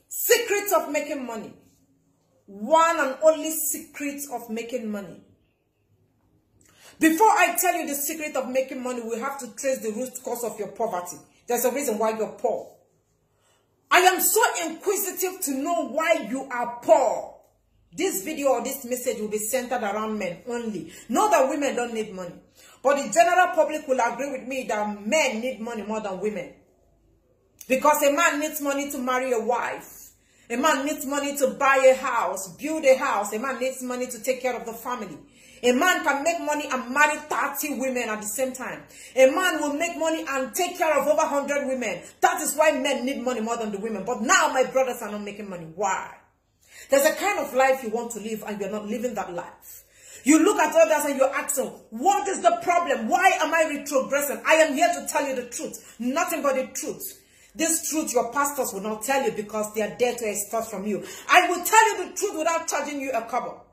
Secrets of making money. One and only secret of making money. Before I tell you the secret of making money, we have to trace the root cause of your poverty. There's a reason why you're poor. I am so inquisitive to know why you are poor. This video or this message will be centered around men only. Know that women don't need money. But the general public will agree with me that men need money more than women. Because a man needs money to marry a wife. A man needs money to buy a house, build a house. A man needs money to take care of the family. A man can make money and marry 30 women at the same time. A man will make money and take care of over 100 women. That is why men need money more than the women. But now my brothers are not making money. Why? There's a kind of life you want to live and you're not living that life. You look at others and you're asking, what is the problem? Why am I retrogressing? I am here to tell you the truth. Nothing but the truth. This truth your pastors will not tell you because they are there to extort from you. I will tell you the truth without charging you a kobo.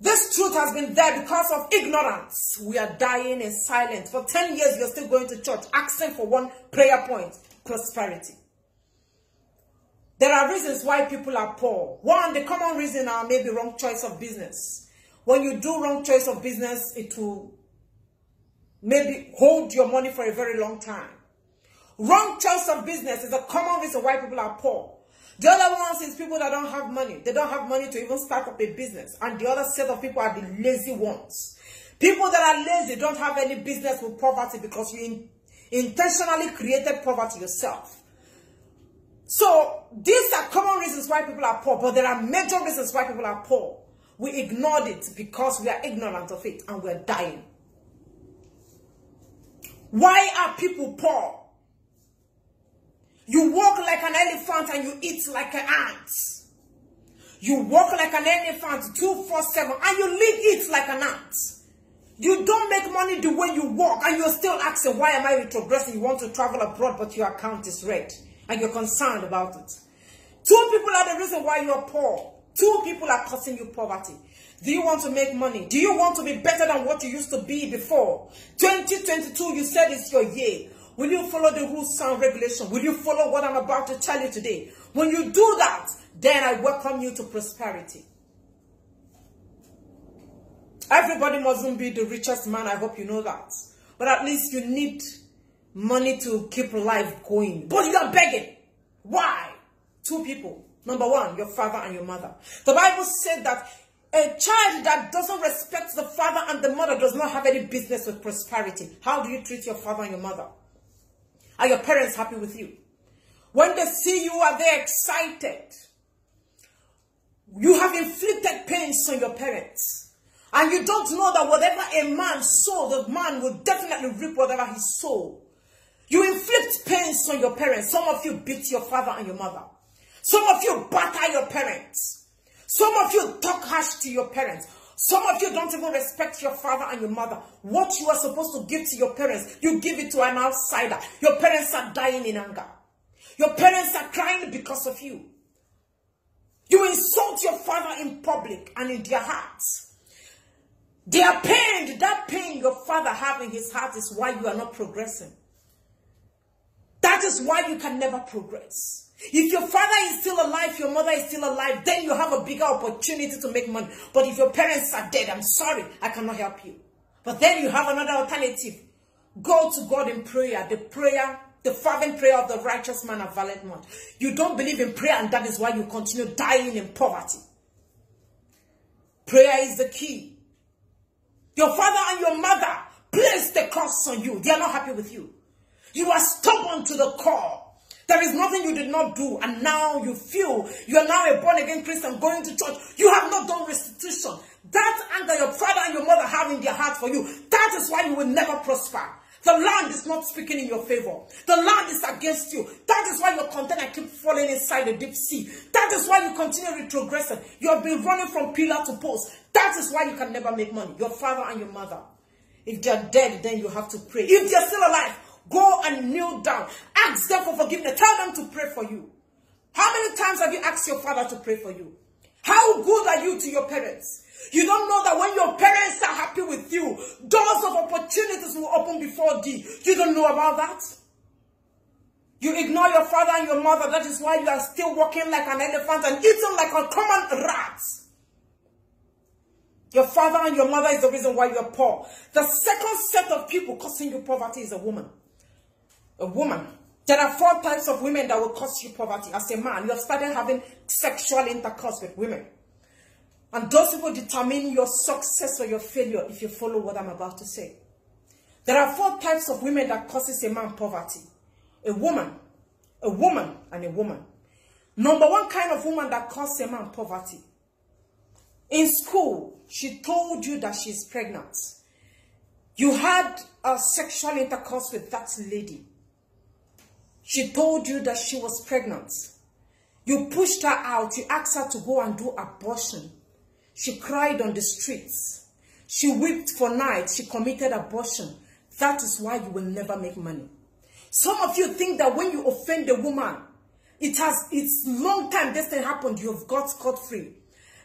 This truth has been there because of ignorance. We are dying in silence. For 10 years, you're still going to church, asking for one prayer point, prosperity. There are reasons why people are poor. One, the common reason are maybe wrong choice of business. When you do wrong choice of business, it will maybe hold your money for a very long time. Wrong choice of business is a common reason why people are poor. The other ones is people that don't have money. They don't have money to even start up a business. And the other set of people are the lazy ones. People that are lazy don't have any business with poverty because you intentionally created poverty yourself. So these are common reasons why people are poor. But there are major reasons why people are poor. We ignored it because we are ignorant of it and we're dying. Why are people poor? You walk like an elephant and you eat like an ant. You walk like an elephant 247 and you eat like an ant. You don't make money the way you walk and you're still asking, why am I retrogressing? You want to travel abroad but your account is red and you're concerned about it. Two people are the reason why you're poor. Two people are causing you poverty. Do you want to make money? Do you want to be better than what you used to be before? 2022, you said it's your year. Will you follow the rules and regulations? Will you follow what I'm about to tell you today? When you do that, then I welcome you to prosperity. Everybody mustn't be the richest man. I hope you know that. But at least you need money to keep life going. But you are begging. Why? Two people. Number one, your father and your mother. The Bible said that a child that doesn't respect the father and the mother does not have any business with prosperity. How do you treat your father and your mother? Are your parents happy with you? When they see you, are they excited? You have inflicted pains on your parents. And you don't know that whatever a man sows, the man will definitely reap whatever he sows. You inflict pains on your parents. Some of you beat your father and your mother. Some of you batter your parents. Some of you talk harsh to your parents. Some of you don't even respect your father and your mother. What you are supposed to give to your parents, you give it to an outsider. Your parents are dying in anger. Your parents are crying because of you. You insult your father in public and in their hearts. They are pained. That pain your father has in his heart is why you are not progressing. That is why you can never progress. If your father is still alive, your mother is still alive, then you have a bigger opportunity to make money. But if your parents are dead, I'm sorry, I cannot help you. But then you have another alternative. Go to God in prayer. The fervent prayer of the righteous man availeth much. You don't believe in prayer and that is why you continue dying in poverty. Prayer is the key. Your father and your mother place the curse on you. They are not happy with you. You are stubborn to the core. There is nothing you did not do, and now you feel you are now a born-again Christian going to church. You have not done restitution. That anger your father and your mother have in their heart for you, that is why you will never prosper. The land is not speaking in your favor. The land is against you. That is why your container keeps falling inside the deep sea. That is why you continue retrogressing. You have been running from pillar to post. That is why you can never make money. Your father and your mother. If they are dead, then you have to pray. If they are still alive, go and kneel down. Ask them for forgiveness. Tell them to pray for you. How many times have you asked your father to pray for you? How good are you to your parents? You don't know that when your parents are happy with you, doors of opportunities will open before thee. You don't know about that? You ignore your father and your mother. That is why you are still walking like an elephant and eating like a common rat. Your father and your mother is the reason why you are poor. The second set of people causing you poverty is a woman. A woman. There are 4 types of women that will cause you poverty. As a man, you have started having sexual intercourse with women. And those people determine your success or your failure if you follow what I'm about to say. There are 4 types of women that causes a man poverty. A woman, and a woman. Number 1 kind of woman that causes a man poverty. In school, she told you that she's pregnant. You had a sexual intercourse with that lady. She told you that she was pregnant. You pushed her out. You asked her to go and do abortion. She cried on the streets. She wept for nights. She committed abortion. That is why you will never make money. Some of you think that when you offend a woman, it's long time this thing happened, you've got scot-free.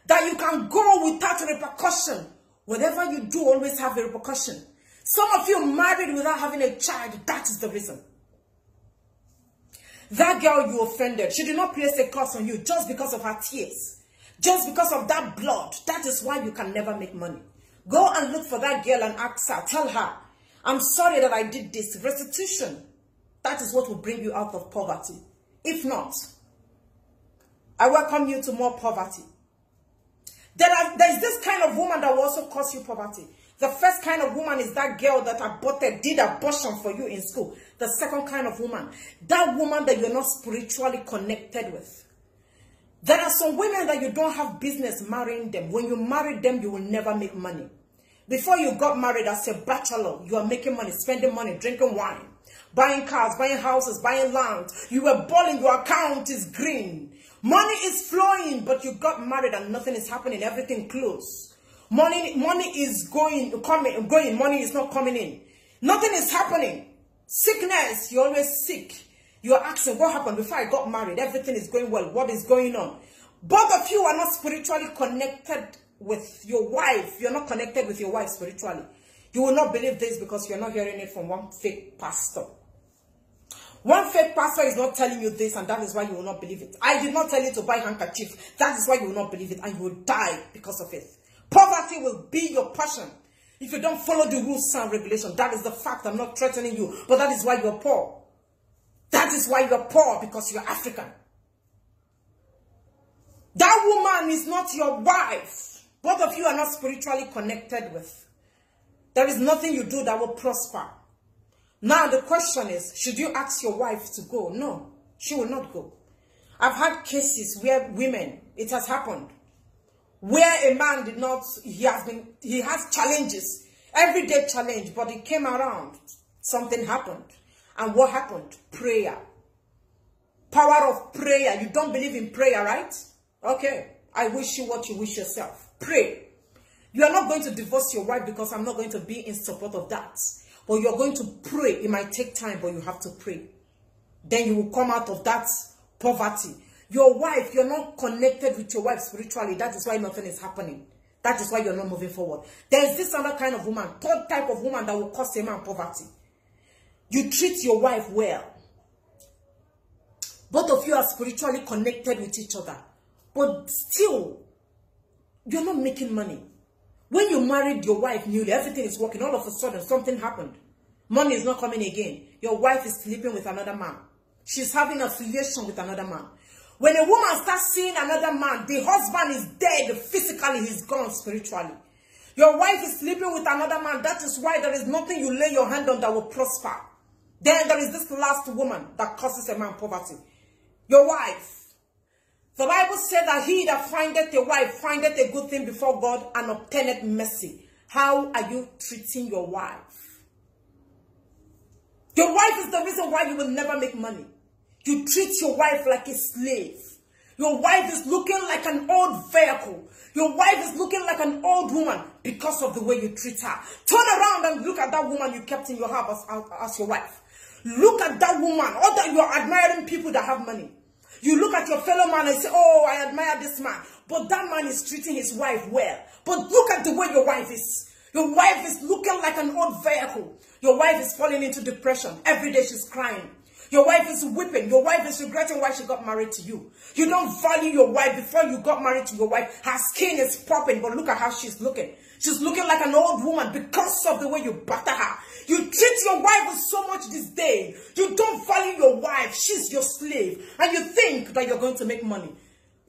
That you can go without repercussion. Whatever you do always have a repercussion. Some of you married without having a child. That is the reason. That girl you offended, she did not place a curse on you just because of her tears. Just because of that blood. That is why you can never make money. Go and look for that girl and ask her. Tell her, I'm sorry that I did this. Restitution. That is what will bring you out of poverty. If not, I welcome you to more poverty. There is this kind of woman that will also cause you poverty. The first kind of woman is that girl that did abortion for you in school. The second kind of woman, that woman that you're not spiritually connected with. There are some women that you don't have business marrying them. When you marry them, you will never make money. Before you got married as a bachelor, you are making money, spending money, drinking wine, buying cars, buying houses, buying land. You were balling, your account is green. Money is flowing, but you got married and nothing is happening. Everything closed. Money is going, money is not coming in. Nothing is happening. Sickness, you're always sick. You're asking, what happened before I got married? Everything is going well. What is going on? Both of you are not spiritually connected with your wife. You're not connected with your wife spiritually. You will not believe this because you're not hearing it from one fake pastor. One fake pastor is not telling you this, and that is why you will not believe it. I did not tell you to buy handkerchief. That is why you will not believe it, and you will die because of it. Poverty will be your portion if you don't follow the rules and regulations. That is the fact. I'm not threatening you, but that is why you're poor. That is why you're poor, because you're African. That woman is not your wife. Both of you are not spiritually connected with. There is nothing you do that will prosper. Now the question is, should you ask your wife to go? No, she will not go. I've had cases where women, it has happened, where a man did not, he has challenges, everyday challenge, but he came around, something happened. And what happened? Prayer. Power of prayer. You don't believe in prayer, right? Okay. I wish you what you wish yourself. Pray. You are not going to divorce your wife because I'm not going to be in support of that. But you're going to pray. It might take time, but you have to pray. Then you will come out of that poverty. Your wife, you're not connected with your wife spiritually. That is why nothing is happening. That is why you're not moving forward. There is this other kind of woman, third type of woman that will cause a man poverty. You treat your wife well. Both of you are spiritually connected with each other. But still, you're not making money. When you married your wife newly, everything is working. All of a sudden, something happened. Money is not coming again. Your wife is sleeping with another man. She's having affiliation with another man. When a woman starts seeing another man, the husband is dead physically, he's gone spiritually. Your wife is sleeping with another man. That is why there is nothing you lay your hand on that will prosper. Then there is this last woman that causes a man poverty. Your wife. The Bible said that he that findeth a wife findeth a good thing before God and obtaineth mercy. How are you treating your wife? Your wife is the reason why you will never make money. You treat your wife like a slave. Your wife is looking like an old vehicle. Your wife is looking like an old woman because of the way you treat her. Turn around and look at that woman you kept in your house as your wife. Look at that woman. Or that you are admiring people that have money. You look at your fellow man and say, oh, I admire this man. But that man is treating his wife well. But look at the way your wife is. Your wife is looking like an old vehicle. Your wife is falling into depression. Every day she's crying. Your wife is weeping. Your wife is regretting why she got married to you. You don't value your wife. Before you got married to your wife, her skin is popping, but look at how she's looking. She's looking like an old woman because of the way you butter her. You treat your wife with so much disdain. You don't value your wife. She's your slave. And you think that you're going to make money.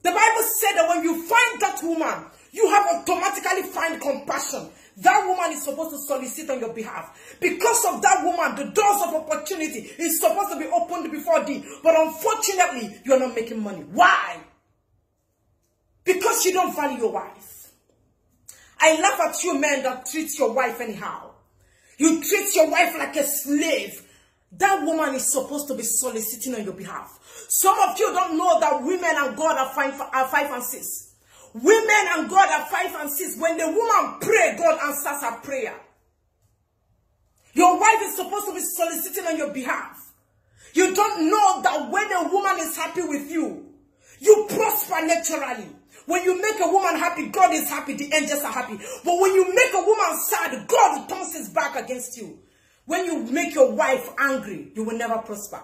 The Bible said that when you find that woman, you have automatically find compassion. That woman is supposed to solicit on your behalf. Because of that woman, the doors of opportunity is supposed to be opened before thee. But unfortunately, you are not making money. Why? Because you don't value your wife. I laugh at you men that treat your wife anyhow. You treat your wife like a slave. That woman is supposed to be soliciting on your behalf. Some of you don't know that women and God are 5 and 6. Women and God are 5 and 6. When the woman prays, God answers her prayer. Your wife is supposed to be soliciting on your behalf. You don't know that when a woman is happy with you, you prosper naturally. When you make a woman happy, God is happy, the angels are happy. But when you make a woman sad, God turns his back against you. When you make your wife angry, you will never prosper.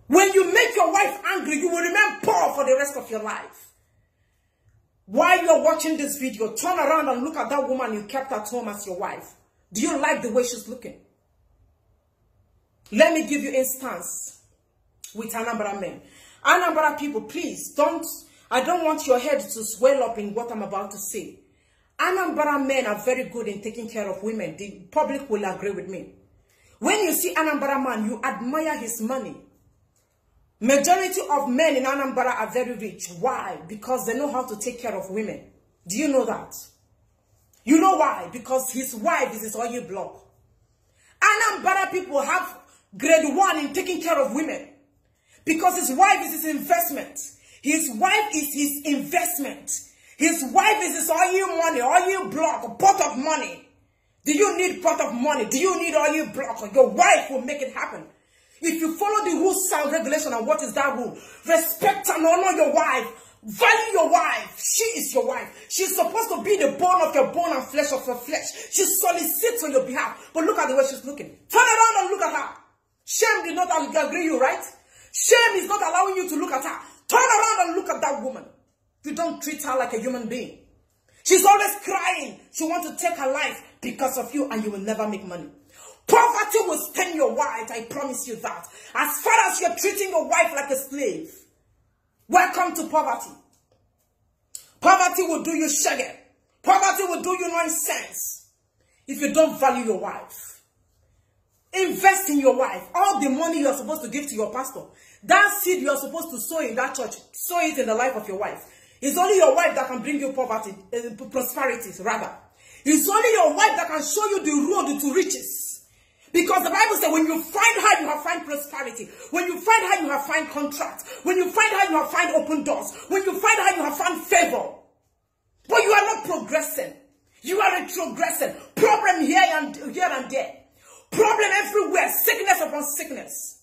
When you make your wife angry, you will remain poor for the rest of your life. While you're watching this video, turn around and look at that woman you kept at home as your wife. Do you like the way she's looking? Let me give you instance with Anambra men. Anambra people, please don't, I don't want your head to swell up in what I'm about to say. Anambra men are very good in taking care of women. The public will agree with me. When you see Anambra man, you admire his money. Majority of men in Anambra are very rich. Why? Because they know how to take care of women. Do you know that? You know why? Because his wife is his oil block. Anambra people have grade 1 in taking care of women. Because his wife is his investment. His wife is his investment. His wife is his oil money, oil block, pot of money. Do you need pot of money? Do you need oil block? Your wife will make it happen. If you follow the rules and regulation, and what is that rule? Respect and honor your wife. Value your wife. She is your wife. She's supposed to be the bone of your bone and flesh of your flesh. She solicits on your behalf. But look at the way she's looking. Turn around and look at her. Shame did not agree you, right? Shame is not allowing you to look at her. Turn around and look at that woman. You don't treat her like a human being. She's always crying. She wants to take her life because of you, and you will never make money. Poverty will stain your wife, I promise you that. As far as you're treating your wife like a slave, welcome to poverty. Poverty will do you shaggy. Poverty will do you nonsense if you don't value your wife. Invest in your wife. All the money you're supposed to give to your pastor, that seed you're supposed to sow in that church, sow it in the life of your wife. It's only your wife that can bring you poverty, prosperity, rather. It's only your wife that can show you the road to riches. Because the Bible says when you find her, you have find prosperity. When you find her, you have find contract. When you find her, you have find open doors. When you find her, you have find favor. But you are not progressing. You are retrogressing. Problem here and there. Problem everywhere. Sickness upon sickness.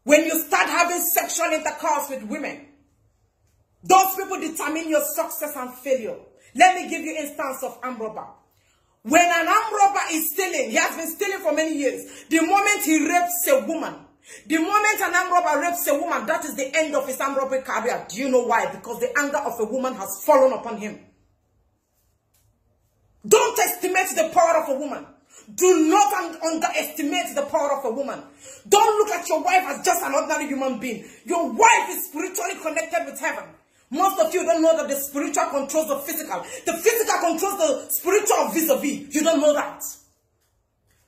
When you start having sexual intercourse with women, those people determine your success and failure. Let me give you an instance of armed robber. When an armed robber is stealing, he has been stealing for many years. The moment he rapes a woman, the moment an armed robber rapes a woman, that is the end of his armed robbery career. Do you know why? Because the anger of a woman has fallen upon him. Don't estimate the power of a woman. Do not underestimate the power of a woman. Don't look at your wife as just an ordinary human being. Your wife is spiritually connected with heaven. Most of you don't know that the spiritual controls the physical. The physical controls the spiritual vis-a-vis. You don't know that.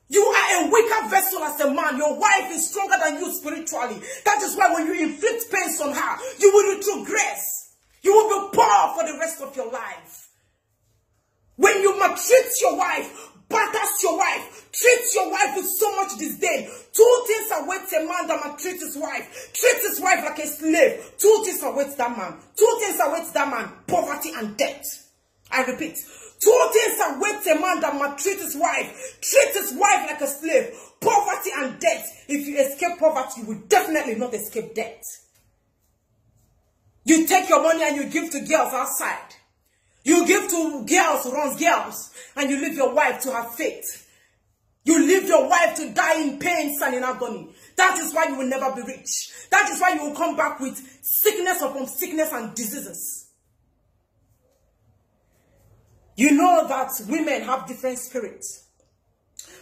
You are a weaker vessel as a man. Your wife is stronger than you spiritually. That is why when you inflict pains on her, you will retrogress. You will be poor for the rest of your life. When you maltreat your wife, batters your wife, treats your wife with so much disdain. 2 things await a man that maltreats his wife. Treats his wife like a slave. 2 things await that man. 2 things await that man. Poverty and death. I repeat. 2 things await a man that maltreats his wife. Treats his wife like a slave. Poverty and death. If you escape poverty, you will definitely not escape death. You take your money and you give to girls outside. You give to girls who runs girls, and you leave your wife to her fate. You leave your wife to die in pain and in agony. That is why you will never be rich. That is why you will come back with sickness upon sickness and diseases. You know that women have different spirits.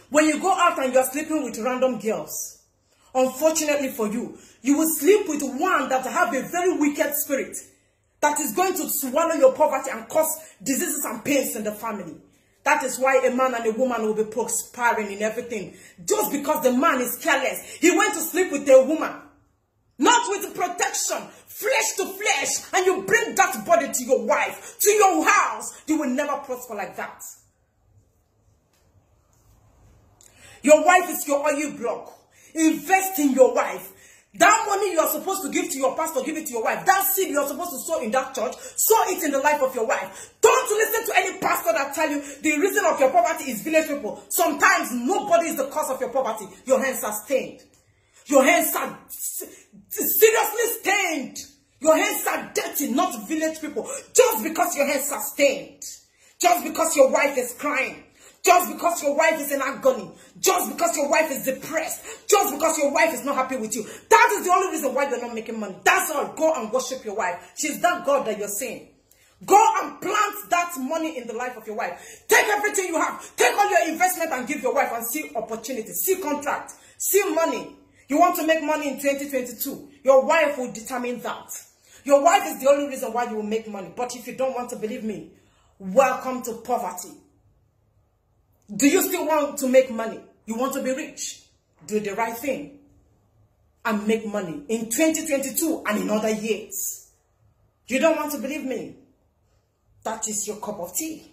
When you go out and you're sleeping with random girls, unfortunately for you, you will sleep with one that have a very wicked spirit that is going to swallow your poverty and cause diseases and pains in the family. That is why a man and a woman will be prospering in everything. Just because the man is careless. He went to sleep with a woman. Not with protection. Flesh to flesh. And you bring that body to your wife. To your house. You will never prosper like that. Your wife is your oil block. Invest in your wife. That money you are supposed to give to your pastor, give it to your wife. That seed you are supposed to sow in that church, sow it in the life of your wife. Don't listen to any pastor that tell you the reason of your poverty is village people. Sometimes nobody is the cause of your poverty. Your hands are stained. Your hands are seriously stained. Your hands are dirty, not village people. Just because your hands are stained. Just because your wife is crying. Just because your wife is in agony. Just because your wife is depressed. Just because your wife is not happy with you. That is the only reason why you're not making money. That's all. Go and worship your wife. She's that God that you're saying. Go and plant that money in the life of your wife. Take everything you have. Take all your investment and give your wife and see opportunity. See contract. See money. You want to make money in 2022. Your wife will determine that. Your wife is the only reason why you will make money. But if you don't want to believe me, welcome to poverty. Do you still want to make money? You want to be rich? Do the right thing and make money in 2022 and in other years. You don't want to believe me? That is your cup of tea.